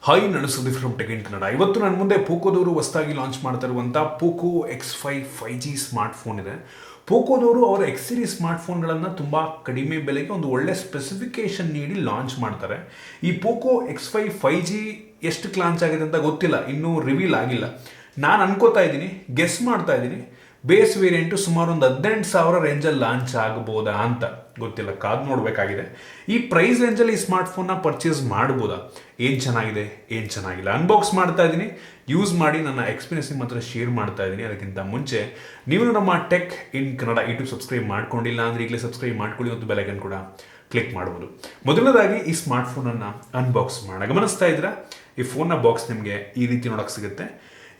Hi, ನಾನು Sudeep from tech in Kannada. ಇವತ್ತು ನನ್ನ ಮುಂದೆ ಪೋಕೋದವರು ಹೊಸದಾಗಿ ಲಾಂಚ್ ಮಾಡ್ತಾ ಇರುವಂಥ ಪೋಕೋ X5 5G ಸ್ಮಾರ್ಟ್ಫೋನ್ ಇದೆ. ಪೋಕೋದವರು ಅವರ ಎಕ್ಸ್ ಸೀರೀಸ್ ಸ್ಮಾರ್ಟ್ಫೋನ್ಗಳನ್ನು ತುಂಬ ಕಡಿಮೆ ಬೆಲೆಗೆ ಒಂದು ಒಳ್ಳೆ ಸ್ಪೆಸಿಫಿಕೇಶನ್ ನೀಡಿ ಲಾಂಚ್ ಮಾಡ್ತಾರೆ. ಈ ಪೋಕೋ X5 5G ಎಷ್ಟು ಲಾಂಚ್ ಆಗಿದೆ ಅಂತ ಗೊತ್ತಿಲ್ಲ, ಇನ್ನೂ ರಿವೀಲ್ ಆಗಿಲ್ಲ. ನಾನು ಅನ್ಕೋತಾ ಇದ್ದೀನಿ, ಗೆಸ್ ಮಾಡ್ತಾ ಇದ್ದೀನಿ, ಬೇಸ್ ವೇರಿಯಂಟು ಸುಮಾರು ಒಂದು 18,000 ರೇಂಜಲ್ಲಿ ಲಾಂಚ್ ಆಗ್ಬೋದಾ ಅಂತ. ಗೊತ್ತಿಲ್ಲ, ಕಾದು ನೋಡಬೇಕಾಗಿದೆ. ಈ ಪ್ರೈಸ್ ರೇಂಜಲ್ಲಿ ಈ ಸ್ಮಾರ್ಟ್ಫೋನ್ನ ಪರ್ಚೇಸ್ ಮಾಡ್ಬೋದಾ, ಏನು ಚೆನ್ನಾಗಿದೆ ಏನು ಚೆನ್ನಾಗಿಲ್ಲ ಅನ್ಬಾಕ್ಸ್ ಮಾಡ್ತಾ ಇದ್ದೀನಿ. ಯೂಸ್ ಮಾಡಿ ನನ್ನ ಎಕ್ಸ್ಪೀರಿಯನ್ಸ್ ನಿಮ್ಮ ಹತ್ರ ಶೇರ್ ಮಾಡ್ತಾ ಇದ್ದೀನಿ. ಅದಕ್ಕಿಂತ ಮುಂಚೆ ನೀವು ನಮ್ಮ tech in Kannada YouTube subscribe ಮಾಡ್ಕೊಂಡಿಲ್ಲ ಅಂದರೆ ಈಗಲೇ ಸಬ್ಸ್ಕ್ರೈಬ್ ಮಾಡ್ಕೊಳ್ಳಿ ಮತ್ತು ಬೆಲ್ ಐಕನ್ ಕೂಡ ಕ್ಲಿಕ್ ಮಾಡ್ಬೋದು. ಮೊದಲನೇದಾಗಿ ಈ ಸ್ಮಾರ್ಟ್ಫೋನನ್ನು ಅನ್ಬಾಕ್ಸ್ ಮಾಡೋಣ. ಗಮನಿಸ್ತಾ ಇದ್ದೀರಾ, ಈ ಫೋನ್ನ ಬಾಕ್ಸ್ ನಿಮಗೆ ಈ ರೀತಿ ನೋಡೋಕೆ ಸಿಗುತ್ತೆ.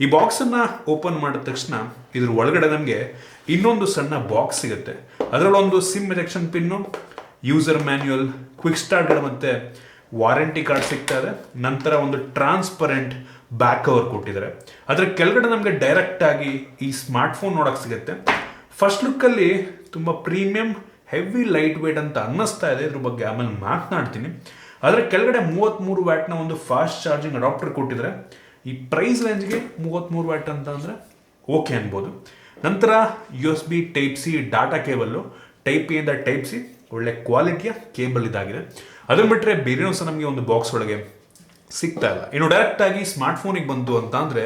ಈ ಬಾಕ್ಸನ್ನು ಓಪನ್ ಮಾಡಿದ ತಕ್ಷಣ ಇದ್ರ ಒಳಗಡೆ ನಮಗೆ ಇನ್ನೊಂದು ಸಣ್ಣ ಬಾಕ್ಸ್ ಸಿಗುತ್ತೆ. ಅದರಲ್ಲೊಂದು SIM ejection pin, user manual, quick start ಮತ್ತು ವಾರಂಟಿ ಕಾರ್ಡ್ ಸಿಗ್ತಾ ಇದೆ. ನಂತರ ಒಂದು ಟ್ರಾನ್ಸ್ಪರೆಂಟ್ ಬ್ಯಾಕ್ ಕವರ್ ಕೊಟ್ಟಿದ್ದಾರೆ. ಅದರ ಕೆಳಗಡೆ ನಮಗೆ ಡೈರೆಕ್ಟಾಗಿ ಈ ಸ್ಮಾರ್ಟ್ಫೋನ್ ನೋಡೋಕೆ ಸಿಗುತ್ತೆ. ಫಸ್ಟ್ ಲುಕ್ಕಲ್ಲಿ ತುಂಬ ಪ್ರೀಮಿಯಂ ಹೆವಿ ಲೈಟ್ ವೇಟ್ ಅಂತ ಅನ್ನಿಸ್ತಾ ಇದೆ. ಇದ್ರ ಬಗ್ಗೆ ಆಮೇಲೆ ಮಾತನಾಡ್ತೀನಿ. ಅದರ ಕೆಳಗಡೆ 33 ವ್ಯಾಟ್ನ ಒಂದು ಫಾಸ್ಟ್ ಚಾರ್ಜಿಂಗ್ ಅಡಾಪ್ಟರ್ ಕೊಟ್ಟಿದ್ದಾರೆ. ಈ ಪ್ರೈಸ್ ರೇಂಜ್ಗೆ 33 ವ್ಯಾಟ್ ಅಂತ ಅಂದರೆ ಓಕೆ ಅನ್ಬೋದು. ನಂತರ USB Type-C data cable, Type A ಇಂದ Type-C ಒಳ್ಳೆ ಕ್ವಾಲಿಟಿಯ ಕೇಬಲ್ ಇದಾಗಿದೆ. ಅದನ್ನು ಬಿಟ್ಟರೆ ಬೇರೆನೂ ಸಹ ನಮಗೆ ಒಂದು ಬಾಕ್ಸ್ ಒಳಗೆ ಸಿಗ್ತಾ ಇಲ್ಲ. ಇನ್ನು ಡೈರೆಕ್ಟಾಗಿ ಸ್ಮಾರ್ಟ್ಫೋನಿಗೆ ಬಂತು ಅಂತ ಅಂದರೆ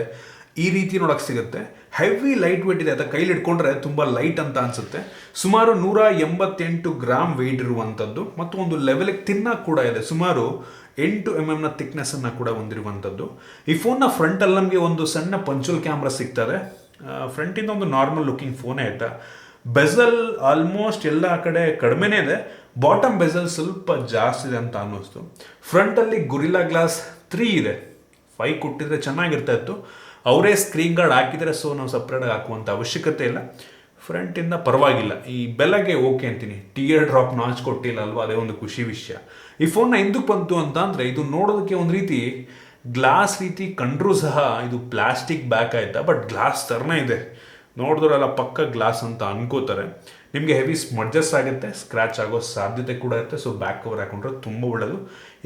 ಈ ರೀತಿ ನೋಡೋಕೆ ಸಿಗುತ್ತೆ. ಹೆವಿ ಲೈಟ್ ವೇಟ್ ಇದೆ. ಅದರ ಕೈಲಿ ಇಟ್ಕೊಂಡ್ರೆ ತುಂಬ ಲೈಟ್ ಅಂತ ಅನಿಸುತ್ತೆ. ಸುಮಾರು 188 ಗ್ರಾಮ್ ವೆಯ್ಟ್ ಇರುವಂಥದ್ದು ಮತ್ತು ಒಂದು ಲೆವೆಲಿಗೆ ತಿನ್ನಕ್ಕೆ ಕೂಡ ಇದೆ. ಸುಮಾರು 8 mm ಥಿಕ್ನೆಸ್ಸನ್ನು ಕೂಡ ಹೊಂದಿರುವಂಥದ್ದು. ಈ ಫೋನ್ನ ಫ್ರಂಟಲ್ಲಿ ನಮಗೆ ಒಂದು ಸಣ್ಣ ಪಂಚುವಲ್ ಕ್ಯಾಮ್ರಾ ಸಿಗ್ತದೆ. ಫ್ರಂಟಿಂದ ಒಂದು ನಾರ್ಮಲ್ ಲುಕಿಂಗ್ ಫೋನೇ ಆಯಿತಾ. ಬೆಸಲ್ ಆಲ್ಮೋಸ್ಟ್ ಎಲ್ಲ ಕಡೆ ಕಡಿಮೆನೇ ಇದೆ. ಬಾಟಮ್ ಬೆಸಲ್ ಸ್ವಲ್ಪ ಜಾಸ್ತಿ ಇದೆ ಅಂತ ಅನ್ನಿಸ್ತು. ಫ್ರಂಟಲ್ಲಿ ಗುರಿಲ್ಲಾ ಗ್ಲಾಸ್ 3 ಇದೆ. 5 ಕೊಟ್ಟಿದ್ರೆ ಚೆನ್ನಾಗಿರ್ತಾ ಇತ್ತು. ಅವರೇ ಸ್ಕ್ರೀನ್ ಗಾರ್ಡ್ ಹಾಕಿದರೆ, ಸೊ ನಾವು ಸಪ್ರೇಟಾಗಿ ಹಾಕುವಂಥ ಅವಶ್ಯಕತೆ ಇಲ್ಲ. ಫ್ರಂಟಿಂದ ಪರವಾಗಿಲ್ಲ. ಈ ಬೆಲೆಗೆ ಓಕೆ ಅಂತೀನಿ. ಟಿಯರ್ ಡ್ರಾಪ್ ನಾಚ್ ಕೊಟ್ಟಿಲ್ಲ ಅಲ್ವಾ, ಅದೇ ಒಂದು ಖುಷಿ ವಿಷಯ. ಈ ಫೋನ್ನ ಹಿಂದಕ್ಕೆ ಬಂತು ಅಂತ ಅಂದರೆ ಇದು ನೋಡೋದಕ್ಕೆ ಒಂದು ರೀತಿ ಗ್ಲಾಸ್ ರೀತಿ ಕಂಡ್ರೂ ಸಹ ಇದು ಪ್ಲಾಸ್ಟಿಕ್ ಬ್ಯಾಕ್ ಆಯ್ತಾ, ಬಟ್ ಗ್ಲಾಸ್ ಥರನೇ ಇದೆ. ನೋಡಿದ್ರೆಲ್ಲ ಪಕ್ಕ ಗ್ಲಾಸ್ ಅಂತ ಅನ್ಕೋತಾರೆ. ನಿಮಗೆ ಹೆವಿ ಸ್ಮಡ್ಜಸ್ ಆಗುತ್ತೆ, ಸ್ಕ್ರ್ಯಾಚ್ ಆಗೋ ಸಾಧ್ಯತೆ ಕೂಡ ಇರುತ್ತೆ. ಸೊ ಬ್ಯಾಕ್ ಕವರ್ ಹಾಕೊಂಡ್ರೆ ತುಂಬ ಒಳ್ಳೆಯದು.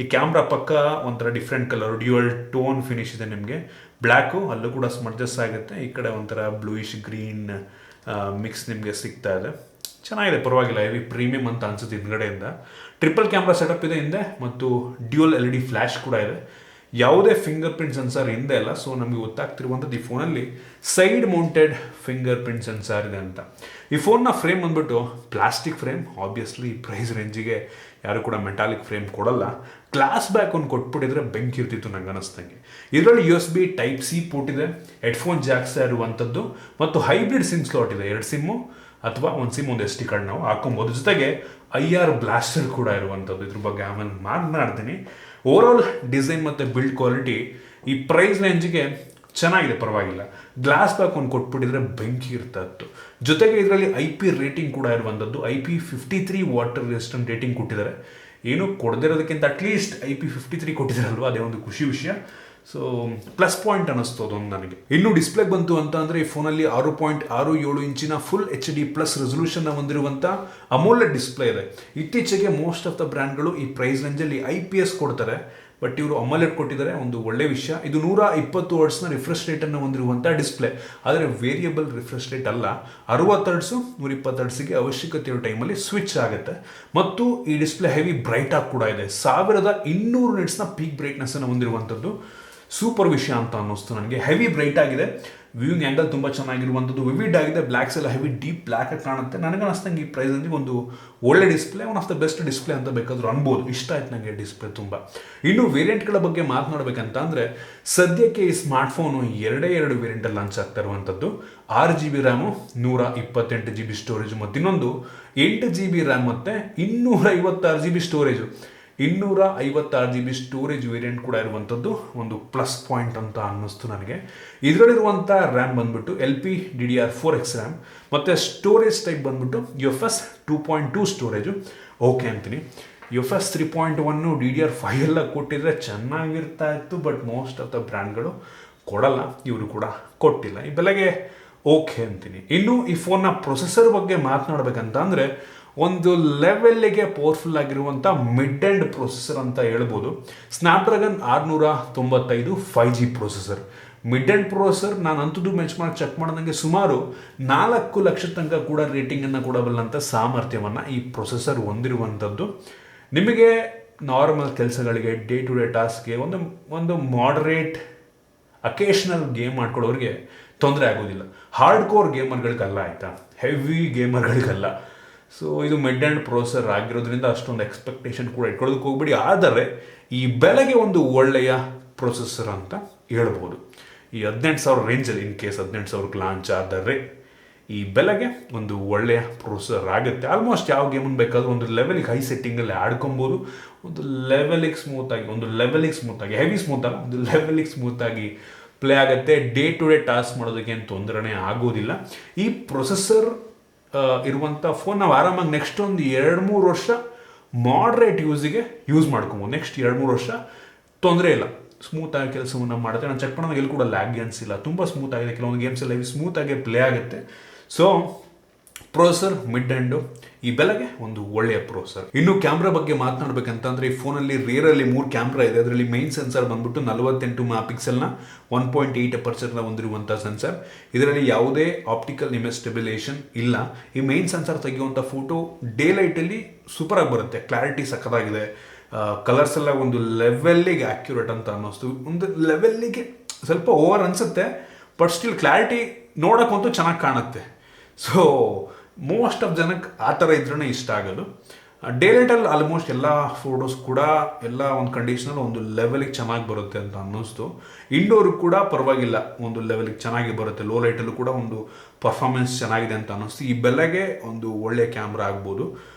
ಈ ಕ್ಯಾಮ್ರಾ ಪಕ್ಕ ಒಂಥರ different colour dual tone finish ಇದೆ. ನಿಮಗೆ ಬ್ಲ್ಯಾಕು, ಅಲ್ಲೂ ಕೂಡ ಸ್ಮಡ್ಜಸ್ ಆಗುತ್ತೆ. ಈ ಕಡೆ ಒಂಥರ ಬ್ಲೂಯಿಶ್ ಗ್ರೀನ್ ಮಿಕ್ಸ್ ನಿಮಗೆ ಸಿಗ್ತಾ ಇದೆ. ಚೆನ್ನಾಗಿದೆ, ಪರವಾಗಿಲ್ಲ. ಹೆವಿ ಪ್ರೀಮಿಯಂ ಅಂತ ಅನ್ಸುತ್ತೆ. ಹಿಂದ್ಗಡೆಯಿಂದ ಟ್ರಿಪಲ್ ಕ್ಯಾಮ್ರಾ ಸೆಟಪ್ ಇದೆ ಹಿಂದೆ, ಮತ್ತು ಡ್ಯೂಯಲ್ LED ಫ್ಲ್ಯಾಶ್ ಕೂಡ ಇದೆ. ಯಾವುದೇ ಫಿಂಗರ್ ಪ್ರಿಂಟ್ ಸೆನ್ಸಾರ್ ಹಿಂದೆ ಇಲ್ಲ. ಸೊ ನಮಗೆ ಗೊತ್ತಾಗ್ತಿರುವಂಥದ್ದು ಈ ಫೋನಲ್ಲಿ side mounted finger print sensor ಇದೆ ಅಂತ. ಈ ಫೋನ್ನ ಫ್ರೇಮ್ ಬಂದ್ಬಿಟ್ಟು ಪ್ಲಾಸ್ಟಿಕ್ ಫ್ರೇಮ್. ಆಬ್ವಿಯಸ್ಲಿ ಪ್ರೈಸ್ ರೇಂಜಿಗೆ ಯಾರು ಕೂಡ ಮೆಟಾಲಿಕ್ ಫ್ರೇಮ್ ಕೊಡಲ್ಲ. ಗ್ಲಾಸ್ ಬ್ಯಾಕ್ ಒಂದು ಕೊಟ್ಬಿಟ್ಟಿದ್ರೆ ಬೆಂಕಿ ಇರ್ತಿತ್ತು ನಂಗೆ ಅನ್ನಿಸ್ದಂಗೆ. ಇದರಲ್ಲಿ USB Type-C ಪೋರ್ಟ್ ಇದೆ, ಹೆಡ್ಫೋನ್ ಜಾಕ್ಸ್ ಇರುವಂಥದ್ದು ಮತ್ತು ಹೈಬ್ರಿಡ್ ಸಿಮ್ ಸ್ಲಾಟ್ ಇದೆ. 2 ಸಿಮ್ಮು ಅಥವಾ ಒಂದು ಸಿಮ್, ಒಂದು SD ಕಾರ್ಡ್ ನಾವು ಹಾಕೊಬೋದು. ಜೊತೆಗೆ IR ಬ್ಲಾಸ್ಟರ್ ಕೂಡ ಇರುವಂಥದ್ದು. ಇದ್ರ ಬಗ್ಗೆ ಆಮೇಲೆ ಮಾತನಾಡ್ತೀನಿ. ಓವರಾಲ್ ಡಿಸೈನ್ ಮತ್ತು ಬಿಲ್ಡ್ ಕ್ವಾಲಿಟಿ ಈ ಪ್ರೈಸ್ ರೇಂಜಿಗೆ ಚೆನ್ನಾಗಿದೆ, ಪರವಾಗಿಲ್ಲ. ಗ್ಲಾಸ್ ಬ್ಯಾಕ್ ಒಂದು ಕೊಟ್ಬಿಟ್ಟಿದ್ರೆ ಬೆಂಕಿ ಇರ್ತಾ ಇತ್ತು. ಜೊತೆಗೆ ಇದರಲ್ಲಿ IP ರೇಟಿಂಗ್ ಕೂಡ ಇರುವಂಥದ್ದು. IP53 ವಾಟರ್ ರೆಸಿಸ್ಟೆಂಟ್ ರೇಟಿಂಗ್ ಕೊಟ್ಟಿದ್ದಾರೆ. ಏನು ಕೊಡದಿರೋದಕ್ಕಿಂತ ಅಟ್ಲೀಸ್ಟ್ IP53 ಕೊಟ್ಟಿದ್ದಾರಲ್ವ, ಅದೇ ಒಂದು ಖುಷಿ ವಿಷಯ. ಸೊ ಪ್ಲಸ್ ಪಾಯಿಂಟ್ ಅನ್ನಿಸ್ತು ಅದೊಂದು ನನಗೆ. ಇನ್ನು ಡಿಸ್ಪ್ಲೇ ಬಂತು ಅಂತ ಅಂದರೆ ಈ ಫೋನಲ್ಲಿ 6.67 ಇಂಚಿನ ಫುಲ್ HD+ ರೆಸೊಲ್ಯೂಷನ್ನ ಹೊಂದಿರುವಂಥ ಅಮೋಲೆಡ್ ಡಿಸ್ಪ್ಲೇ ಇದೆ. ಇತ್ತೀಚೆಗೆ ಮೋಸ್ಟ್ ಆಫ್ ದ ಬ್ರ್ಯಾಂಡ್ಗಳು ಈ ಪ್ರೈಸ್ ರೇಂಜಲ್ಲಿ IPS ಕೊಡ್ತಾರೆ, ಬಟ್ ಇವರು ಅಮೋಲೆಡ್ ಕೊಟ್ಟಿದ್ದಾರೆ, ಒಂದು ಒಳ್ಳೆ ವಿಷಯ. ಇದು 120 Hz ರಿಫ್ರೆಶ್ ರೇಟನ್ನು ಹೊಂದಿರುವಂಥ ಡಿಸ್ಪ್ಲೇ. ಆದರೆ ವೇರಿಯಬಲ್ ರಿಫ್ರೆಶ್ ರೇಟ್ ಅಲ್ಲ. 60 Hz 120 Hzಗೆ ಅವಶ್ಯಕತೆ ಇರೋ ಟೈಮಲ್ಲಿ ಸ್ವಿಚ್ ಆಗುತ್ತೆ. ಮತ್ತು ಈ ಡಿಸ್ಪ್ಲೇ ಹೆವಿ ಬ್ರೈಟ್ ಆಗಿ ಕೂಡ ಇದೆ. 1200 ನಿಟ್ಸ್ನ ಪೀಕ್ ಬ್ರೈಟ್ನೆಸ್ಸನ್ನು ಹೊಂದಿರುವಂಥದ್ದು ಸೂಪರ್ ವಿಷಯ ಅಂತ ಅನ್ನಿಸ್ತು ನನಗೆ. ಹೆವಿ ಬ್ರೈಟ್ ಆಗಿದೆ. ವ್ಯೂಯಿಂಗ್ ಆ್ಯಂಗಲ್ ತುಂಬ ಚೆನ್ನಾಗಿರುವಂಥದ್ದು, ವಿವಿಡ್ ಆಗಿದೆ. ಬ್ಲ್ಯಾಕ್ಸ್ ಎಲ್ಲ ಹೆವಿ ಡೀಪ್ ಬ್ಲ್ಯಾಕ್ ಆಗಿ ಕಾಣುತ್ತೆ. ನನಗೆ ಅನಿಸ್ತಂಗೆ ಈ ಪ್ರೈಸಲ್ಲಿ ಒಂದು ಒಳ್ಳೆ display, one of the best display ಅಂತ ಬೇಕಾದರೂ ಅನ್ಬೋದು. ಇಷ್ಟ ಆಯ್ತು ನನಗೆ ಡಿಸ್ಪ್ಲೇ ತುಂಬ. ಇನ್ನು ವೇರಿಯಂಟ್ಗಳ ಬಗ್ಗೆ ಮಾತನಾಡಬೇಕಂತ ಅಂದರೆ ಸದ್ಯಕ್ಕೆ ಈ ಸ್ಮಾರ್ಟ್ಫೋನು 2 ವೇರಿಯಂಟಲ್ಲಿ ಲಾಂಚ್ ಆಗ್ತಾ ಇರುವಂಥದ್ದು. 6 GB ರ್ಯಾಮು, 128 GB ಸ್ಟೋರೇಜು, ಮತ್ತು ಇನ್ನೊಂದು 8 GB ರ್ಯಾಮ್ ಮತ್ತು 256 GB storage. 256 GB storage variant ಕೂಡ ಇರುವಂಥದ್ದು ಒಂದು ಪ್ಲಸ್ ಪಾಯಿಂಟ್ ಅಂತ ಅನ್ನಿಸ್ತು ನನಗೆ. ಇದರಲ್ಲಿರುವಂಥ ರ್ಯಾಮ್ ಬಂದ್ಬಿಟ್ಟು LPDDR4X ರ್ಯಾಮ್ ಮತ್ತು ಸ್ಟೋರೇಜ್ ಟೈಪ್ ಬಂದ್ಬಿಟ್ಟು UFS 2.2 ಸ್ಟೋರೇಜು. ಓಕೆ ಅಂತೀನಿ. UFS 3.1 DDR5 ಎಲ್ಲ ಕೊಟ್ಟಿದ್ರೆ ಚೆನ್ನಾಗಿರ್ತಾ ಇತ್ತು, ಬಟ್ ಮೋಸ್ಟ್ ಆಫ್ ದ ಬ್ರ್ಯಾಂಡ್ಗಳು ಕೊಡಲ್ಲ. ಇವರು ಕೂಡ ಕೊಟ್ಟಿಲ್ಲ. ಈ ಬೆಲೆಗೆ ಓಕೆ ಅಂತೀನಿ. ಇನ್ನು ಈ ಫೋನ್ನ ಪ್ರೊಸೆಸರ್ ಬಗ್ಗೆ ಮಾತನಾಡಬೇಕಂತ ಅಂದರೆ ಒಂದು ಲೆವೆಲ್ಗೆ ಪವರ್ಫುಲ್ ಆಗಿರುವಂಥ ಮಿಡ್ ಎಂಡ್ ಪ್ರೊಸೆಸರ್ ಅಂತ ಹೇಳ್ಬೋದು. Snapdragon 695 5G processor. Mid end processor ನಾನು ಅಂಥದ್ದು ಬೆಂಚ್ಮಾರ್ಕ್ ಚೆಕ್ ಮಾಡಿದಂಗೆ ಸುಮಾರು 4 ಲಕ್ಷ ತನಕ ಕೂಡ ರೇಟಿಂಗನ್ನು ಕೊಡಬಲ್ಲಂಥ ಸಾಮರ್ಥ್ಯವನ್ನು ಈ ಪ್ರೊಸೆಸರ್ ಹೊಂದಿರುವಂಥದ್ದು. ನಿಮಗೆ ನಾರ್ಮಲ್ ಕೆಲಸಗಳಿಗೆ, ಡೇ ಟು ಡೇ ಟಾಸ್ಕ್ಗೆ, ಒಂದು ಮಾಡರೇಟ್ ಅಕೇಶ್ನಲ್ ಗೇಮ್ ಮಾಡ್ಕೊಳ್ಳೋರಿಗೆ ತೊಂದರೆ ಆಗೋದಿಲ್ಲ. ಹಾರ್ಡ್ ಕೋರ್ ಗೇಮರ್ಗಳಿಗಲ್ಲ, ಆಯಿತಾ, ಹೆವಿ ಗೇಮರ್ಗಳಿಗಲ್ಲ. ಸೊ ಇದು ಮಿಡ್ ಆ್ಯಂಡ್ ಪ್ರೊಸೆಸರ್ ಆಗಿರೋದ್ರಿಂದ ಅಷ್ಟೊಂದು ಎಕ್ಸ್ಪೆಕ್ಟೇಷನ್ ಕೂಡ ಇಟ್ಕೊಳ್ಳೋದಕ್ಕೆ ಹೋಗ್ಬಿಡಿ. ಆದರೆ ಈ ಬೆಲೆಗೆ ಒಂದು ಒಳ್ಳೆಯ ಪ್ರೊಸೆಸರ್ ಅಂತ ಹೇಳ್ಬೋದು. ಈ 18,000 ರೇಂಜಲ್ಲಿ, ಇನ್ ಕೇಸ್ 18,000ಕ್ಕೆ ಲಾಂಚ್ ಆದರೆ ಈ ಬೆಲೆಗೆ ಒಂದು ಒಳ್ಳೆಯ ಪ್ರೊಸೆಸರ್ ಆಗುತ್ತೆ. ಆಲ್ಮೋಸ್ಟ್ ಯಾವ ಗೇಮನ್ನು ಬೇಕಾದರೂ ಒಂದು ಲೆವೆಲಿಗೆ ಹೈ ಸೆಟ್ಟಿಂಗಲ್ಲಿ ಆಡ್ಕೊಬೋದು. ಒಂದು ಲೆವೆಲಿಗೆ ಸ್ಮೂತಾಗಿ ಹೆವಿ ಸ್ಮೂತ್ ಅಲ್ಲ, ಒಂದು ಲೆವೆಲಿಗೆ ಸ್ಮೂತಾಗಿ ಪ್ಲೇ ಆಗುತ್ತೆ. ಡೇ ಟು ಡೇ ಟಾಸ್ಕ್ ಮಾಡೋದಕ್ಕೆ ಏನು ತೊಂದರೆನೇ ಆಗೋದಿಲ್ಲ. ಈ ಪ್ರೊಸೆಸರ್ ಇರುವಂಥ ಫೋನ್ ನಾವು ಆರಾಮಾಗಿ ನೆಕ್ಸ್ಟ್ ಒಂದು 2-3 ವರ್ಷ ಮಾಡ್ರೇಟ್ ಯೂಸ್ ಮಾಡ್ಕೊಬೋದು. ನೆಕ್ಸ್ಟ್ 2-3 ವರ್ಷ ತೊಂದರೆ ಇಲ್ಲ, ಸ್ಮೂತಾಗಿ ಕೆಲಸವನ್ನು ಮಾಡುತ್ತೆ. ನಾನು ಚೆಕ್ ಮಾಡೋದು ಎಲ್ಲಿ ಕೂಡ ಲ್ಯಾಗ್ ಅನಿಸಿಲ್ಲ, ತುಂಬ ಸ್ಮೂತ್ ಆಗಿದೆ. ಕೆಲವೊಂದು ಗೇಮ್ಸ್ ಎಲ್ಲ ಸ್ಮೂತಾಗಿ ಪ್ಲೇ ಆಗುತ್ತೆ. ಸೊ ಪ್ರೊಸೆಸರ್ ಮಿಡ್ ಎಂಡು, ಈ ಬೆಲೆಗೆ ಒಂದು ಒಳ್ಳೆಯ ಪ್ರೊಸೆಸರ್. ಇನ್ನು ಕ್ಯಾಮ್ರಾ ಬಗ್ಗೆ ಮಾತನಾಡಬೇಕಂತಂದರೆ ಈ ಫೋನಲ್ಲಿ ರೇರಲ್ಲಿ 3 ಕ್ಯಾಮ್ರಾ ಇದೆ. ಅದರಲ್ಲಿ ಮೈನ್ ಸೆನ್ಸರ್ ಬಂದ್ಬಿಟ್ಟು 48 ಮೆಗಾ ಪಿಕ್ಸೆಲ್ನ 1.8 ಅಪರ್ಚರ್ನ ಹೊಂದಿರುವಂಥ ಸೆನ್ಸರ್. ಇದರಲ್ಲಿ ಯಾವುದೇ ಆಪ್ಟಿಕಲ್ ಇಮೇಜ್ ಸ್ಟೆಬಿಲೇಷನ್ ಇಲ್ಲ. ಈ ಮೈನ್ ಸೆನ್ಸರ್ ತೆಗೆಯುವಂಥ ಫೋಟೋ ಡೇ ಲೈಟಲ್ಲಿ ಸೂಪರಾಗಿ ಬರುತ್ತೆ, ಕ್ಲಾರಿಟಿ ಸಖತ್ತಾಗಿದೆ. ಕಲರ್ಸ್ ಎಲ್ಲ ಒಂದು ಲೆವೆಲ್ಲಿಗೆ ಆ್ಯಕ್ಯುರೇಟ್ ಅಂತ ಅನ್ನಿಸ್ತು. ಒಂದು ಲೆವೆಲ್ಲಿಗೆ ಸ್ವಲ್ಪ ಓವರ್ ಅನಿಸುತ್ತೆ, ಬಟ್ ಸ್ಟಿಲ್ ಕ್ಲಾರಿಟಿ ನೋಡೋಕ್ಕಂತೂ ಚೆನ್ನಾಗಿ ಕಾಣುತ್ತೆ. ಸೊ ಮೋಸ್ಟ್ ಆಫ್ ಜನಕ್ಕೆ ಆ ಥರ ಇದ್ರೇ ಇಷ್ಟ ಆಗೋದು. ಡೇ ಲೈಟಲ್ಲಿ ಆಲ್ಮೋಸ್ಟ್ ಎಲ್ಲ ಫೋಟೋಸ್ ಕೂಡ ಎಲ್ಲ ಒಂದು ಕಂಡೀಷನಲ್ಲಿ ಒಂದು ಲೆವೆಲಿಗೆ ಚೆನ್ನಾಗಿ ಬರುತ್ತೆ ಅಂತ ಅನ್ನಿಸ್ತು. ಇಂಡೋರು ಕೂಡ ಪರವಾಗಿಲ್ಲ, ಒಂದು ಲೆವೆಲಿಗೆ ಚೆನ್ನಾಗಿ ಬರುತ್ತೆ. ಲೋ ಲೈಟಲ್ಲೂ ಕೂಡ ಒಂದು ಪರ್ಫಾರ್ಮೆನ್ಸ್ ಚೆನ್ನಾಗಿದೆ ಅಂತ ಅನ್ನಿಸ್ತು. ಈ ಬೆಲೆಗೆ ಒಂದು ಒಳ್ಳೆಯ ಕ್ಯಾಮ್ರಾ ಆಗ್ಬೋದು.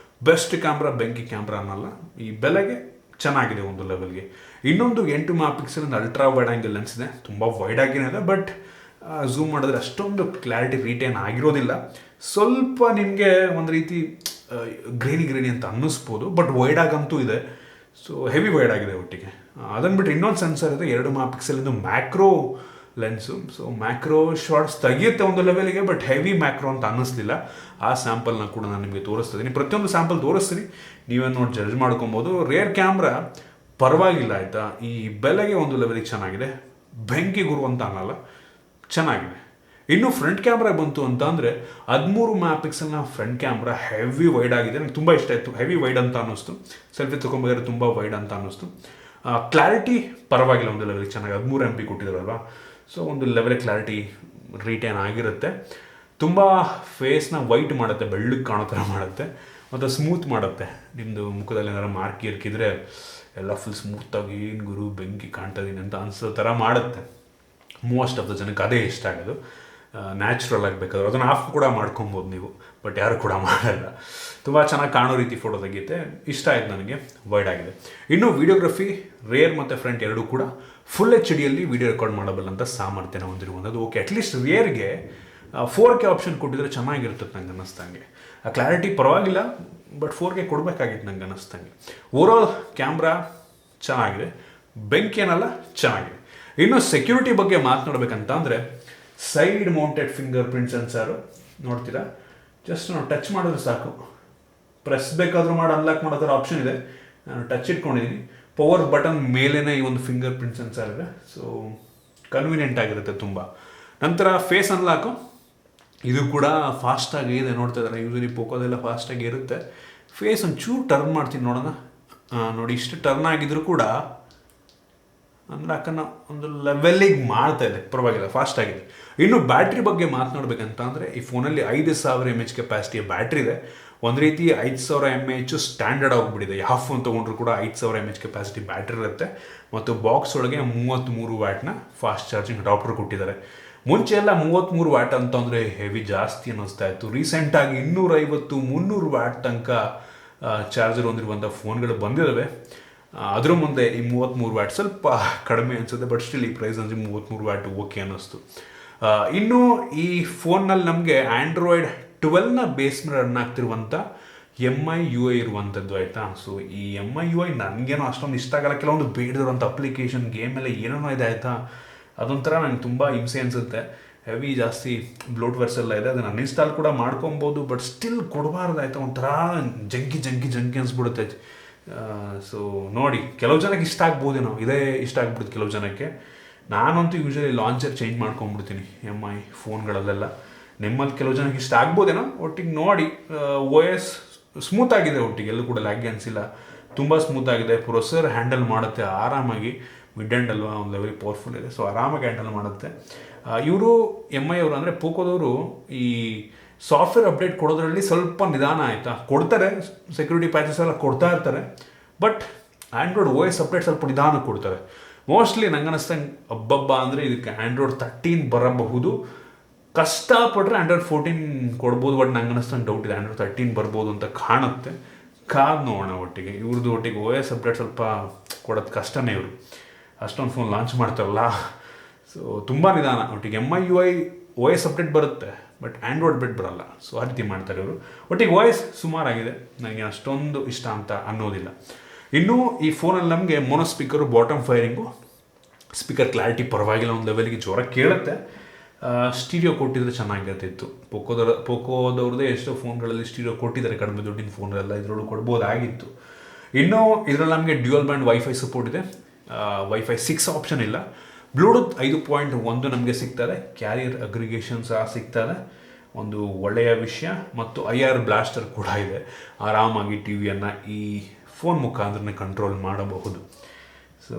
ಬೆಸ್ಟ್ ಕ್ಯಾಮ್ರಾ, ಬೆಂಕಿ ಕ್ಯಾಮ್ರಾ ಅನ್ನಲ್ಲ, ಈ ಬೆಲೆಗೆ ಚೆನ್ನಾಗಿದೆ ಒಂದು ಲೆವೆಲ್ಗೆ. ಇನ್ನೊಂದು 8 mega pixel ultra wide angle lens ಇದೆ. ತುಂಬ ವೈಡ್ ಆಗಿನೇ ಇದೆ, ಬಟ್ ಝೂಮ್ ಮಾಡಿದ್ರೆ ಅಷ್ಟೊಂದು ಕ್ಲಾರಿಟಿ ರಿಟೇನ್ ಆಗಿರೋದಿಲ್ಲ. ಸ್ವಲ್ಪ ನಿಮಗೆ ಒಂದು ರೀತಿ ಗ್ರೇನಿ ಅಂತ ಅನ್ನಿಸ್ಬೋದು, ಬಟ್ ವೈಡ್ ಆಗಂತೂ ಇದೆ. ಸೊ ಹೆವಿ ವೈಡ್ ಆಗಿದೆ ಒಟ್ಟಿಗೆ. ಅದನ್ನು ಬಿಟ್ಟರೆ ಇನ್ನೊಂದು ಸೆನ್ಸರ್ ಇದೆ, 2 ಮೆಗಾ ಪಿಕ್ಸೆಲಿಂದು macro lens. So macro shots ತೆಗಿಯುತ್ತೆ ಒಂದು ಲೆವೆಲಿಗೆ, ಬಟ್ ಹೆವಿ ಮ್ಯಾಕ್ರೋ ಅಂತ ಅನ್ನಿಸ್ಲಿಲ್ಲ. ಆ ಸ್ಯಾಂಪಲ್ನ ಕೂಡ ನಾನು ನಿಮಗೆ ತೋರಿಸ್ತಿದ್ದೀನಿ. ಪ್ರತಿಯೊಂದು ಸ್ಯಾಂಪಲ್ ತೋರಿಸ್ತೀನಿ, ನೀವೇನು ನೋಡಿ ಜಡ್ಜ್ ಮಾಡ್ಕೊಬೋದು. ರೇರ್ ಕ್ಯಾಮ್ರಾ ಪರವಾಗಿಲ್ಲ, ಆಯಿತಾ. ಈ ಬೆಲೆಗೆ ಒಂದು ಲೆವೆಲಿಗೆ ಚೆನ್ನಾಗಿದೆ, ಬೆಂಕಿ ಗುರು ಅಂತ ಅನ್ನಲ್ಲ, ಚೆನ್ನಾಗಿದೆ. ಇನ್ನು ಫ್ರಂಟ್ ಕ್ಯಾಮ್ರಾ ಬಂತು ಅಂತ ಅಂದರೆ 13 ಮೆಗಾ ಪಿಕ್ಸೆಲ್ನ ಫ್ರಂಟ್ ಕ್ಯಾಮ್ರಾ ಹೆವಿ ವೈಡ್ ಆಗಿದೆ. ನನಗೆ ತುಂಬ ಇಷ್ಟ ಆಯಿತು. ಹೆವಿ ವೈಡ್ ಅಂತ ಅನ್ನಿಸ್ತು. ಸೆಲ್ಫಿ ತೊಗೊಂಬೇಕಾದ್ರೆ ತುಂಬ ವೈಡ್ ಅಂತ ಅನ್ನಿಸ್ತು. ಕ್ಲಾರಿಟಿ ಪರವಾಗಿಲ್ಲ, ಒಂದು ಲೆವೆಲಿಗೆ ಚೆನ್ನಾಗಿ 13 MP ಕೊಟ್ಟಿದ್ದಾರಲ್ವ. ಸೊ ಒಂದು ಲೆವೆಲ್ ಕ್ಲಾರಿಟಿ ರಿಟೇನ್ ಆಗಿರುತ್ತೆ. ತುಂಬ ಫೇಸ್ನ ವೈಟ್ ಮಾಡುತ್ತೆ, ಬೆಳ್ಳಗೆ ಕಾಣೋ ಥರ ಮಾಡುತ್ತೆ, ಮತ್ತು ಸ್ಮೂತ್ ಮಾಡುತ್ತೆ. ನಿಮ್ಮದು ಮುಖದಲ್ಲಿ ಏನಾರು ಮಾರ್ಕ್ ಇರ್ಕಿದ್ರೆ ಎಲ್ಲ ಫುಲ್ ಸ್ಮೂತಾಗಿ ಏನು ಗುರು ಬೆಂಕಿ ಕಾಣ್ತಾಯಿದ್ದೀನಿ ಅಂತ ಅನಿಸೋ ಥರ ಮಾಡುತ್ತೆ. ಮೋಸ್ಟ್ ಆಫ್ ದ ಜನಕ್ಕೆ ಅದೇ ಇಷ್ಟ ಆಗೋದು. ನ್ಯಾಚುರಲ್ ಆಗಬೇಕಾದ್ರೆ ಅದನ್ನು ಆಫ್ ಕೂಡ ಮಾಡ್ಕೊಬೋದು ನೀವು, ಬಟ್ ಯಾರು ಕೂಡ ಮಾಡಲ್ಲ. ತುಂಬ ಚೆನ್ನಾಗಿ ಕಾಣೋ ರೀತಿ ಫೋಟೋ ತೆಗೆಯುತ್ತೆ. ಇಷ್ಟ ಆಯಿತು ನನಗೆ, ವೈಡ್ ಆಗಿದೆ. ಇನ್ನು ವಿಡಿಯೋಗ್ರಫಿ ರೇರ್ ಮತ್ತು ಫ್ರಂಟ್ ಎರಡೂ ಕೂಡ ಫುಲ್ HD ವಿಡಿಯೋ ರೆಕಾರ್ಡ್ ಮಾಡಬಲ್ಲಂಥ ಸಾಮರ್ಥ್ಯನ ಹೊಂದಿರುವಂಥದ್ದು. ಓಕೆ, ಅಟ್ಲೀಸ್ಟ್ ರೇರ್ಗೆ 4K ಆಪ್ಷನ್ ಕೊಟ್ಟಿದ್ರೆ ಚೆನ್ನಾಗಿರ್ತದೆ ನಂಗೆ ಅನ್ನಿಸ್ತಂಗೆ. ಆ ಕ್ಲಾರಿಟಿ ಪರವಾಗಿಲ್ಲ, ಬಟ್ 4K ಕೊಡಬೇಕಾಗಿತ್ತು ನಂಗೆ ಅನ್ನಿಸ್ತಂಗೆ. ಓವರಾಲ್ ಕ್ಯಾಮ್ರಾ ಚೆನ್ನಾಗಿದೆ, ಬೆಂಕಿ ಏನಲ್ಲ, ಚೆನ್ನಾಗಿದೆ. ಇನ್ನು ಸೆಕ್ಯೂರಿಟಿ ಬಗ್ಗೆ ಮಾತನಾಡಬೇಕಂತ ಅಂದರೆ side mounted finger print sensor ನೋಡ್ತೀರಾ. ಜಸ್ಟ್ ನಾವು ಟಚ್ ಮಾಡಿದ್ರೆ ಸಾಕು, ಪ್ರೆಸ್ ಬೇಕಾದರೂ ಮಾಡಿ ಅನ್ಲಾಕ್ ಮಾಡೋದ್ರ ಆಪ್ಷನ್ ಇದೆ. ನಾನು ಟಚ್ ಇಟ್ಕೊಂಡಿದ್ದೀನಿ. ಪವರ್ ಬಟನ್ ಮೇಲೇ ಈ ಒಂದು ಫಿಂಗರ್ ಪ್ರಿಂಟ್ ಸೆನ್ಸರ್ ಇದೆ. ಸೊ ಕನ್ವೀನಿಯೆಂಟ್ ಆಗಿರುತ್ತೆ ತುಂಬ. ನಂತರ ಫೇಸ್ ಅನ್ಲಾಕು, ಇದು ಕೂಡ ಫಾಸ್ಟಾಗಿ ಇದೆ. ನೋಡ್ತಾ ಇದ್ದಾರೆ, ಯೂಸಲಿ ಪೋಕೋದೆಲ್ಲ ಫಾಸ್ಟಾಗಿ ಇರುತ್ತೆ. ಫೇಸ್ ಒಂಚೂರು ಟರ್ನ್ ಮಾಡ್ತೀನಿ ನೋಡೋಣ. ನೋಡಿ, ಇಷ್ಟು ಟರ್ನ್ ಆಗಿದ್ರು ಕೂಡ ಅನ್ಲಾಕನ್ನು ಒಂದು ಲೆವೆಲ್ಲಿಗೆ ಮಾಡ್ತಾ ಇದೆ, ಪರವಾಗಿಲ್ಲ, ಫಾಸ್ಟಾಗಿದೆ. ಇನ್ನು ಬ್ಯಾಟ್ರಿ ಬಗ್ಗೆ ಮಾತನಾಡಬೇಕಂತ ಅಂದರೆ ಈ ಫೋನಲ್ಲಿ 5000 mAh ಕೆಪಾಸಿಟಿಯ ಬ್ಯಾಟ್ರಿ ಇದೆ. ಒಂದು ರೀತಿ 5000 mAh ಸ್ಟ್ಯಾಂಡರ್ಡ್ ಆಗಿಬಿಟ್ಟಿದೆ. ಯಾವ ಫೋನ್ ತೊಗೊಂಡ್ರು ಕೂಡ 5000 mAh ಕೆಪಾಸಿಟಿ ಬ್ಯಾಟ್ರಿ ಇರುತ್ತೆ. ಮತ್ತು ಬಾಕ್ಸ್ ಒಳಗೆ 33 ವ್ಯಾಟ್ನ ಫಾಸ್ಟ್ ಚಾರ್ಜಿಂಗ್ ಅಡಾಪ್ಟರ್ ಕೊಟ್ಟಿದ್ದಾರೆ. ಮುಂಚೆ ಎಲ್ಲ 33 ವ್ಯಾಟ್ ಅಂತಂದರೆ ಹೆವಿ ಜಾಸ್ತಿ ಅನ್ನಿಸ್ತಾ ಇತ್ತು. ರೀಸೆಂಟಾಗಿ 250-300 ವ್ಯಾಟ್ ತನಕ ಚಾರ್ಜರ್ ಹೊಂದಿರುವಂಥ ಫೋನ್ಗಳು ಬಂದಿದ್ದಾವೆ. ಅದ್ರ ಮುಂದೆ ಈ 33 ವ್ಯಾಟ್ ಸ್ವಲ್ಪ ಕಡಿಮೆ ಅನಿಸುತ್ತೆ, ಬಟ್ ಸ್ಟಿಲ್ ಈ ಪ್ರೈಸ್ ಅಂದರೆ 33 ವ್ಯಾಟ್ ಓಕೆ ಅನ್ನಿಸ್ತು. ಇನ್ನು ಈ ಫೋನ್ನಲ್ಲಿ ನಮಗೆ ಆ್ಯಂಡ್ರಾಯ್ಡ್ 12ನ ಬೇಸ್ ಮೇಲೆ ರನ್ ಆಗ್ತಿರುವಂಥ MIUI ಇರುವಂಥದ್ದು, ಆಯಿತಾ. ಸೊ ಈ MIUI ನನಗೇನೋ ಅಷ್ಟೊಂದು ಇಷ್ಟ ಆಗಲ್ಲ. ಕೆಲವೊಂದು ಬೇಡದಿರುವಂಥ ಅಪ್ಲಿಕೇಶನ್, ಗೇಮೆಲ್ಲ ಏನೇನೋ ಇದೆ, ಆಯಿತಾ. ಅದೊಂಥರ ನನಗೆ ತುಂಬ ಹಿಂಸೆ ಅನಿಸುತ್ತೆ. ಹೆವಿ ಜಾಸ್ತಿ ಬ್ಲೋಟ್ವೇರ್ಸ್ ಎಲ್ಲ ಇದೆ. ಅದನ್ನು ಅನ್ಇನ್ಸ್ಟಾಲ್ ಕೂಡ ಮಾಡ್ಕೊಬೋದು, ಬಟ್ ಸ್ಟಿಲ್ ಕೊಡಬಾರ್ದಾಯ್ತಾ, ಒಂಥರ ಜಂಕಿ ಅನ್ಸ್ಬಿಡುತ್ತೆ. ಸೊ ನೋಡಿ, ಕೆಲವು ಜನಕ್ಕೆ ಇಷ್ಟ ಆಗ್ಬೋದೇನೋ, ಇದೇ ಇಷ್ಟ ಆಗ್ಬಿಡುತ್ತೆ ಕೆಲವು ಜನಕ್ಕೆ. ನಾನಂತೂ ಯೂಶಲಿ ಲಾಂಚರ್ ಚೇಂಜ್ ಮಾಡ್ಕೊಂಡ್ಬಿಡ್ತೀನಿ MI ಫೋನ್ಗಳಲ್ಲೆಲ್ಲ. ನಿಮ್ಮಲ್ಲಿ ಕೆಲವು ಜನಕ್ಕೆ ಇಷ್ಟ ಆಗ್ಬೋದೇನೋ. ಒಟ್ಟಿಗೆ ನೋಡಿ, OS ಸ್ಮೂತ್ ಆಗಿದೆ, ಒಟ್ಟಿಗೆ ಎಲ್ಲೂ ಕೂಡ ಲ್ಯಾಗ್ ಅನಿಸಿಲ್ಲ, ತುಂಬ ಸ್ಮೂತ್ ಆಗಿದೆ. ಪ್ರೊಸೆಸರ್ ಹ್ಯಾಂಡಲ್ ಮಾಡುತ್ತೆ ಆರಾಮಾಗಿ, ಮಿಡ್ ಆ್ಯಂಡ್ ಅಲ್ವಾ, ಒಂದು ಲೆವೆಲ್ ಪವರ್ಫುಲ್ ಇದೆ, ಸೊ ಆರಾಮಾಗಿ ಹ್ಯಾಂಡಲ್ ಮಾಡುತ್ತೆ. ಇವರು MI ಅವರು ಅಂದರೆ ಪೋಕೋದವರು ಈ ಸಾಫ್ಟ್ವೇರ್ ಅಪ್ಡೇಟ್ ಕೊಡೋದ್ರಲ್ಲಿ ಸ್ವಲ್ಪ ನಿಧಾನ ಆಯಿತಾ, ಕೊಡ್ತಾರೆ, ಸೆಕ್ಯೂರಿಟಿ ಪ್ಯಾಚಸ್ ಎಲ್ಲ ಕೊಡ್ತಾ ಇರ್ತಾರೆ, ಬಟ್ ಆ್ಯಂಡ್ರಾಯ್ಡ್ OS ಅಪ್ಡೇಟ್ ಸ್ವಲ್ಪ ನಿಧಾನ ಕೊಡ್ತಾರೆ. ಮೋಸ್ಟ್ಲಿ ನಂಗೆ ಅನ್ನಿಸ್ತಂಗೆ ಹಬ್ಬ ಅಂದರೆ ಇದಕ್ಕೆ ಆ್ಯಂಡ್ರಾಯ್ಡ್ 13 ಬರಬಹುದು, ಕಷ್ಟಪಟ್ಟರೆ ಆ್ಯಂಡ್ರಾಯ್ಡ್ 14 ಕೊಡ್ಬೋದು, ಬಟ್ ನಂಗೆ ಅನ್ನಿಸ್ತಂಗೆ ಡೌಟ್ ಇದೆ ಆ್ಯಂಡ್ರಾಯ್ಡ್ 13 ಬರ್ಬೋದು ಅಂತ ಕಾಣುತ್ತೆ. ಕಾದು ನೋಡೋಣ. ಒಟ್ಟಿಗೆ ಇವ್ರದ್ದು ಒಟ್ಟಿಗೆ OS ಅಪ್ಡೇಟ್ ಸ್ವಲ್ಪ ಕೊಡೋದು ಕಷ್ಟನೇ. ಇವರು ಅಷ್ಟೊಂದು ಫೋನ್ ಲಾಂಚ್ ಮಾಡ್ತಾರಲ್ಲ, ಸೊ ತುಂಬ ನಿಧಾನ. ಒಟ್ಟಿಗೆ MIUI OS ಅಪ್ಡೇಟ್ ಬರುತ್ತೆ, ಬಟ್ ಆ್ಯಂಡ್ರಾಯ್ಡ್ ಅಪ್ಡೇಟ್ ಬರಲ್ಲ. ಸೊ ಆ ರೀತಿ ಮಾಡ್ತಾರೆ ಇವರು. ಒಟ್ಟಿಗೆ OS ಸುಮಾರಾಗಿದೆ, ನನಗೆ ಅಷ್ಟೊಂದು ಇಷ್ಟ ಅಂತ ಅನ್ನೋದಿಲ್ಲ. ಇನ್ನೂ ಈ ಫೋನಲ್ಲಿ ನಮಗೆ mono speaker, bottom firing, speaker clarity ಪರವಾಗಿಲ್ಲ, ಒಂದು ಲೆವೆಲ್ಗೆ ಜೋರ ಕೇಳುತ್ತೆ. ಸ್ಟೀರಿಯೋ ಕೊಟ್ಟಿದ್ರೆ ಚೆನ್ನಾಗಿರ್ತಿತ್ತು. ಪೋಕೋದವ್ರದ್ದೇ ಎಷ್ಟೋ ಫೋನ್ಗಳಲ್ಲಿ ಸ್ಟೀರಿಯೋ ಕೊಟ್ಟಿದ್ದಾರೆ, ಕಡಿಮೆ ದುಡ್ಡಿನ ಫೋನ್ಗಳೆಲ್ಲ ಇದರೊಳಗೆ ಕೊಡ್ಬೋದಾಗಿತ್ತು. ಇನ್ನೂ ಇದರಲ್ಲಿ ನಮಗೆ ಡ್ಯುಯಲ್ ಬ್ಯಾಂಡ್ ವೈಫೈ ಸಪೋರ್ಟ್ ಇದೆ, ವೈಫೈ 6 ಆಪ್ಷನ್ ಇಲ್ಲ. ಬ್ಲೂಟೂತ್ 5.1 ನಮಗೆ ಸಿಗ್ತದೆ, ಕ್ಯಾರಿಯರ್ ಅಗ್ರಿಗೇಷನ್ ಸಹ ಸಿಗ್ತದೆ, ಒಂದು ಒಳ್ಳೆಯ ವಿಷಯ. ಮತ್ತು IR ಬ್ಲಾಸ್ಟರ್ ಕೂಡ ಇದೆ, ಆರಾಮಾಗಿ ಟಿವಿಯನ್ನು ಈ ಫೋನ್ ಮುಖಾಂತರ ಕಂಟ್ರೋಲ್ ಮಾಡಬಹುದು. ಸೊ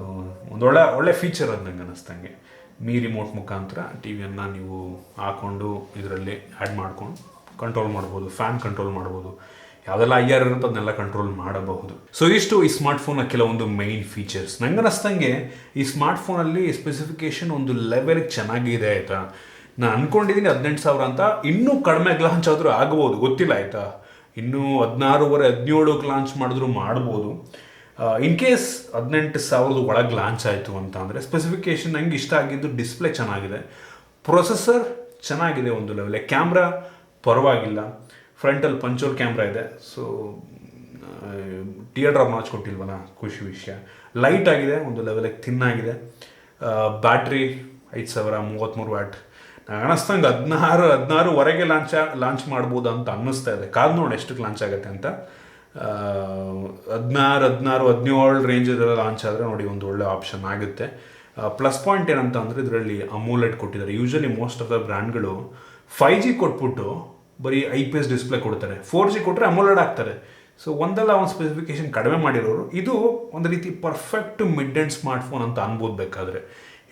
ಒಂದು ಒಳ್ಳೆ ಫೀಚರ್ ಅದು ನಂಗೆ ಅನ್ನಿಸ್ತಂಗೆ. ರಿಮೋಟ್ ಮುಖಾಂತರ ಟಿವಿಯನ್ನು ನೀವು ಹಾಕ್ಕೊಂಡು ಇದರಲ್ಲಿ ಆ್ಯಡ್ ಮಾಡ್ಕೊಂಡು ಕಂಟ್ರೋಲ್ ಮಾಡ್ಬೋದು, ಫ್ಯಾನ್ ಕಂಟ್ರೋಲ್ ಮಾಡ್ಬೋದು, ಯಾವುದೆಲ್ಲ IR ಇರುತ್ತೋ ಅದನ್ನೆಲ್ಲ ಕಂಟ್ರೋಲ್ ಮಾಡಬಹುದು. ಸೊ ಇಷ್ಟು ಈ ಸ್ಮಾರ್ಟ್ಫೋನ್ನ ಕೆಲವೊಂದು ಮೈನ್ ಫೀಚರ್ಸ್. ನಂಗೆ ಅನ್ನಿಸ್ತಂಗೆ ಈ ಸ್ಮಾರ್ಟ್ಫೋನಲ್ಲಿ ಸ್ಪೆಸಿಫಿಕೇಶನ್ ಒಂದು ಲೆವೆಲ್ಗೆ ಚೆನ್ನಾಗಿದೆ ಆಯಿತಾ. ನಾನು ಅಂದ್ಕೊಂಡಿದ್ದೀನಿ 18,000 ಅಂತ, ಇನ್ನೂ ಕಡಿಮೆ ಲಾಂಚ್ ಆದರೂ ಆಗ್ಬೋದು, ಗೊತ್ತಿಲ್ಲ ಆಯಿತಾ. ಇನ್ನೂ 16,500 17,000 ಲಾಂಚ್ ಮಾಡಿದ್ರು ಮಾಡ್ಬೋದು. ಇನ್ ಕೇಸ್ 18,000 ಒಳಗೆ ಲಾಂಚ್ ಆಯಿತು ಅಂತ ಅಂದರೆ ಸ್ಪೆಸಿಫಿಕೇಶನ್ ನಂಗೆ ಇಷ್ಟ ಆಗಿದ್ದು ಡಿಸ್ಪ್ಲೇ ಚೆನ್ನಾಗಿದೆ, ಪ್ರೊಸೆಸರ್ ಚೆನ್ನಾಗಿದೆ, ಒಂದು ಲೆವೆಲ್ ಕ್ಯಾಮ್ರಾ ಪರವಾಗಿಲ್ಲ, ಫ್ರಂಟಲ್ಲಿ ಪಂಚೋಲ್ ಕ್ಯಾಮ್ರಾ ಇದೆ, ಸೊ ಟಿಯರ್ ಡ್ರಾಪ್ ನಾಚ್ ಕೊಟ್ಟಿಲ್ವಲ್ಲ, ಖುಷಿ ವಿಷಯ. ಲೈಟ್ ಆಗಿದೆ, ಒಂದು ಲೆವೆಲಿಗೆ ಥಿನ್ನಾಗಿದೆ. Battery 5033 watt. ನಂಗೆ ಅನ್ನಿಸ್ತಂಗೆ 16,500 ಲಾಂಚ್ ಮಾಡ್ಬೋದು ಅಂತ ಅನ್ನಿಸ್ತಾ ಇದೆ. ಕಾದು ನೋಡಿ ಎಷ್ಟಕ್ಕೆ ಲಾಂಚ್ ಆಗುತ್ತೆ ಅಂತ. 17 ರೇಂಜ್ ಇದೆಲ್ಲ ಲಾಂಚ್ ಆದರೆ ನೋಡಿ ಒಂದು ಒಳ್ಳೆ ಆಪ್ಷನ್ ಆಗುತ್ತೆ. ಪ್ಲಸ್ ಪಾಯಿಂಟ್ ಏನಂತ ಅಂದರೆ ಇದರಲ್ಲಿ ಅಮೋಲೆಡ್ ಕೊಟ್ಟಿದ್ದಾರೆ. ಯೂಶಲಿ ಮೋಸ್ಟ್ ಆಫ್ ದ ಬ್ರ್ಯಾಂಡ್ಗಳು 5G ಕೊಟ್ಬಿಟ್ಟು ಬರೀ IPS ಡಿಸ್ಪ್ಲೇ ಕೊಡ್ತಾರೆ, 4G ಕೊಟ್ಟರೆ ಅಮೋಲೆಡ್ ಆಗ್ತಾರೆ. ಸೊ ಒಂದಲ್ಲ ಒಂದು ಸ್ಪೆಸಿಫಿಕೇಶನ್ ಕಡಿಮೆ ಮಾಡಿರೋರು, ಇದು ಒಂದು ರೀತಿ ಪರ್ಫೆಕ್ಟ್ ಮಿಡ್ ಆ್ಯಂಡ್ ಸ್ಮಾರ್ಟ್ಫೋನ್ ಅಂತ ಅನ್ಬೋದು. ಬೇಕಾದರೆ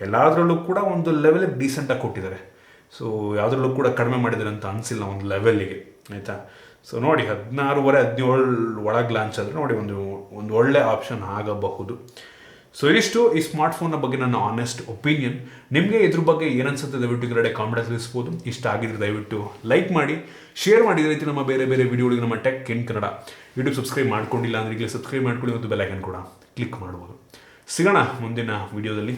ಎಲ್ಲದರಲ್ಲೂ ಕೂಡ ಒಂದು ಲೆವೆಲಿಗೆ ಡೀಸೆಂಟಾಗಿ ಕೊಟ್ಟಿದ್ದಾರೆ. ಸೊ ಯಾವುದ್ರಲ್ಲೂ ಕೂಡ ಕಡಿಮೆ ಮಾಡಿದ್ದಾರೆ ಅಂತ ಅನಿಸಿಲ್ಲ ಒಂದು ಲೆವೆಲ್ಲಿಗೆ, ಆಯಿತಾ. ಸೊ ನೋಡಿ 16,500 ಒಳಗೆ ಲಾಂಚ್ ಆದರೆ ನೋಡಿ ಒಂದು ಒಳ್ಳೆ ಆಪ್ಷನ್ ಆಗಬಹುದು. ಸೊ ಇಷ್ಟು ಈ ಸ್ಮಾರ್ಟ್ಫೋನ್ನ ಬಗ್ಗೆ ನನ್ನ ಆನೆಸ್ಟ್ ಒಪಿನಿಯನ್. ನಿಮಗೆ ಇದ್ರ ಬಗ್ಗೆ ಏನನ್ಸುತ್ತೆ ದಯವಿಟ್ಟು ಇದರಡೆ ಕಾಮೆಂಟ್ ತಿಳಿಸ್ಬೋದು. ಇಷ್ಟ ಆಗಿದ್ರೆ ದಯವಿಟ್ಟು ಲೈಕ್ ಮಾಡಿ, ಶೇರ್ ಮಾಡಿ. ಇದೇ ರೀತಿ ನಮ್ಮ ಬೇರೆ ವಿಡಿಯೋಗಳಿಗೆ ನಮ್ಮ tech in Kannada YouTube subscribe ಮಾಡ್ಕೊಂಡಿಲ್ಲ ಅಂದರೆ ಈಗಲೇ ಸಬ್ಸ್ಕ್ರೈಬ್ ಮಾಡ್ಕೊಳ್ಳಿ, ಮತ್ತು ಬೆಲ್ ಐಕನ್ ಕೂಡ ಕ್ಲಿಕ್ ಮಾಡ್ಬೋದು. ಸಿಗೋಣ ಮುಂದಿನ ವಿಡಿಯೋದಲ್ಲಿ.